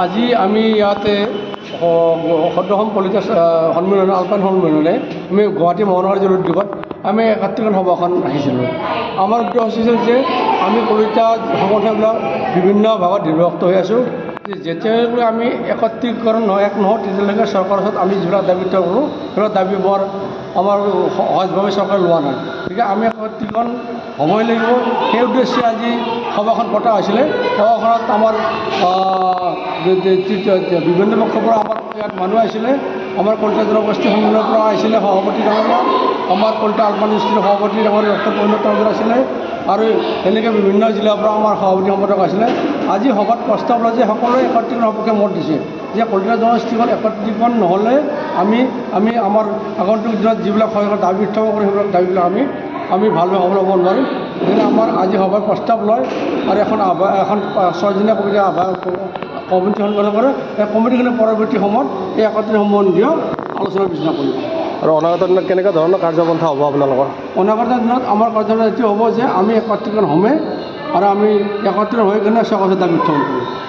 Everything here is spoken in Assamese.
আজি আমি ইয়াতে সদ্যসম কলিতা সন্মিলন আলপান সন্মিলনে আমি গুৱাহাটী মহানগৰ জিলাৰ উদ্যোগত আমি একত্ৰীকৰণ সভাখন ৰাখিছিলোঁ। আমাৰ উদ্দেশ্য হৈছিল যে আমি কলিতা সংগঠনবিলাক বিভিন্ন ভাগত বিভক্ত হৈ আছোঁ, যেতিয়ালৈকে আমি একত্ৰীকৰণ এক নহওঁ তেতিয়ালৈকে চৰকাৰৰ ওচৰত আমি যিবিলাক দাবী কৰোঁ সেইবিলাক দাবী বৰ আমাৰ সহজভাৱে চৰকাৰে লোৱা নাই। গতিকে আমি একত্ৰীকৰণ হ'বই লাগিব। সেই উদ্দেশ্যে আজি সভাখন পতা হৈছিলে। সভাখনত আমাৰ বিভিন্ন পক্ষৰ পৰা আমাৰ ইয়াত মানুহ আহিছিলে। আমাৰ কলিতা জনগোষ্ঠী সন্মিলনৰ পৰা আহিছিলে সভাপতি ডাঙৰীয়া, আমাৰ কলিতা আলপান ডিষ্ট্ৰিক্টৰ সভাপতি ডাঙৰীয়া ডক্টৰ পৰিণত ডাঙৰীয়া আছিলে, আৰু তেনেকৈ বিভিন্ন জিলাৰ পৰা আমাৰ সভাপতি সম্পাদক আছিলে। আজি সভাত প্ৰস্তাৱ লয় যে সকলোৱে একত্ৰীকৰণ সপক্ষে মত দিছে যে কলিতা জনগোষ্ঠীখন একত্ৰীকৰণ নহ'লে আমি আমাৰ আগন্তুক দিনত যিবিলাক দাবী উত্থাপন কৰোঁ সেইবিলাক দাবীবিলাক আমি ভালভাৱে অৱলম্বন নোৱাৰিম। গতিকে আমাৰ আজি সভাৰ প্ৰস্তাৱ লয় আৰু এখন 6দিনীয়া কমিটি সন্মিলন কৰে। এই কমিটিখনে পৰৱৰ্তী সময়ত এই একত্ৰীকৰণ সম্বন্ধীয় আলোচনা বিচনা কৰিব। আৰু অনাগত দিনত কেনেকুৱা ধৰণৰ কাৰ্যপন্থা হ'ব আপোনালোকৰ? অনাগত দিনত আমাৰ কাৰ্যপন্থা এইটো হ'ব যে আমি একত্ৰীকৰণ হ'মেই আৰু আমি একত্ৰীকৰণ হৈ কিনে চৰকাৰৰ দাবী উত্থাপন কৰিম।